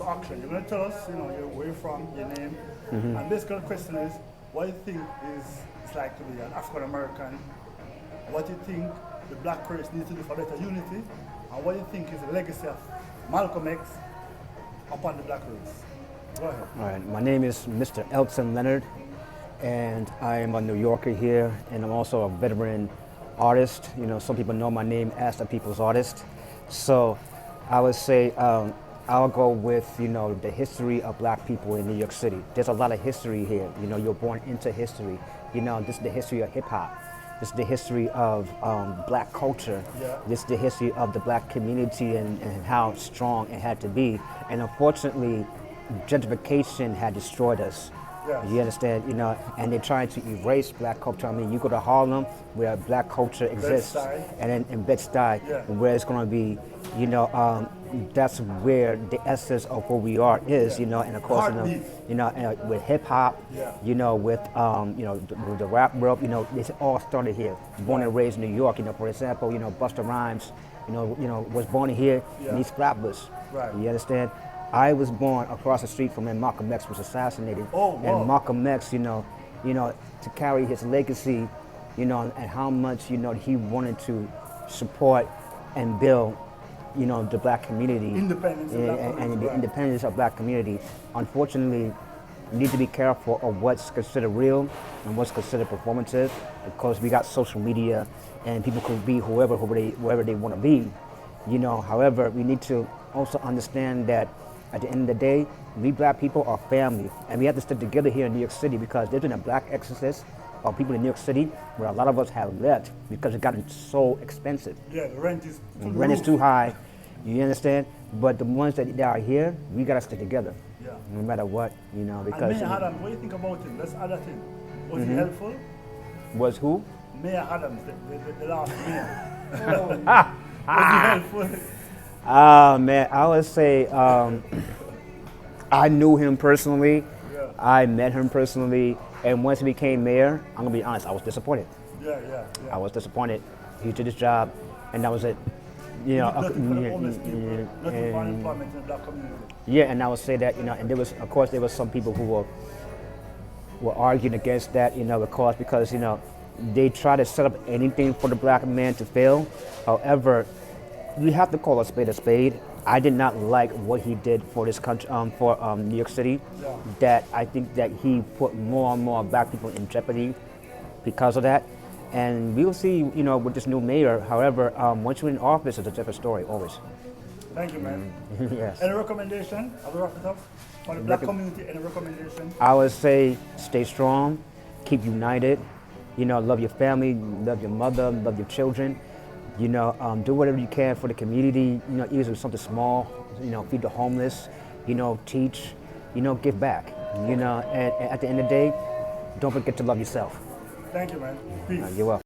action. You're going to tell us, where you're from, your name. And basically the question is, what do you think it's like to be an African American? What do you think the black race needs to do for better unity? And what do you think is the legacy of Malcolm X upon the black race? Go ahead. All right, my name is Mr. Elton Leonard, and I am a New Yorker here, and I'm also a veteran artist. Some people know my name as the People's Artist. So I would say I'll go with, the history of black people in New York City. There's a lot of history here. You're born into history. This is the history of hip hop. This is the history of black culture. Yeah. This is the history of the black community and how strong it had to be. And unfortunately, gentrification had destroyed us. Yes. You understand? And they're trying to erase black culture. I mean, you go to Harlem where black culture exists, Bed-Stuy. and then in Bed-Stuy, Yeah. where it's going to be, that's where the essence of who we are is, and of course, Heartbeat. and with hip hop, Yeah. with the rap world, it all started here. Born and raised in New York, for example, Busta Rhymes, was born here in East Flatbush. Right. You understand? I was born across the street from when Malcolm X was assassinated. Oh, wow. And Malcolm X, to carry his legacy, and how much, he wanted to support and build, the black community. Independence of black and community, the right. independence of black community. Unfortunately, we need to be careful of what's considered real and what's considered performative, because we got social media and people could be whoever they want to be. However, we need to also understand that at the end of the day, we black people are family, and we have to stick together here in New York City, because there's been a black exodus of people in New York City where a lot of us have left because it gotten so expensive. Yeah, the rent is Too high, you understand? But the ones that are here, we gotta stick together, Yeah. no matter what, because And Mayor Adams, what do you think about him? Let's add that in. Was he helpful? was who? Mayor Adams, the last mayor. Was he helpful? Man, I would say I knew him personally. Yeah. I met him personally, and once he became mayor, I'm gonna be honest, I was disappointed. Yeah. I was disappointed. He did his job, and that was it. Nothing for the homeless people, nothing for unemployment in the black community. Yeah, and I would say that, and there was, of course, there was some people who were arguing against that, of course, because they try to set up anything for the black man to fail. However, we have to call a spade a spade. I did not like what he did for this country, for New York City. Yeah. That I think that he put more and more black people in jeopardy because of that. And we will see, with this new mayor. However, once you're in office, it's a different story, always. Thank you, man. Yes. Any recommendation? I'll wrap it up. For the black community, any recommendation? I would say stay strong, keep united, love your family, love your mother, love your children. Do whatever you can for the community, even something small, feed the homeless, teach, give back, and at the end of the day, don't forget to love yourself. Thank you, man. Peace. You're welcome.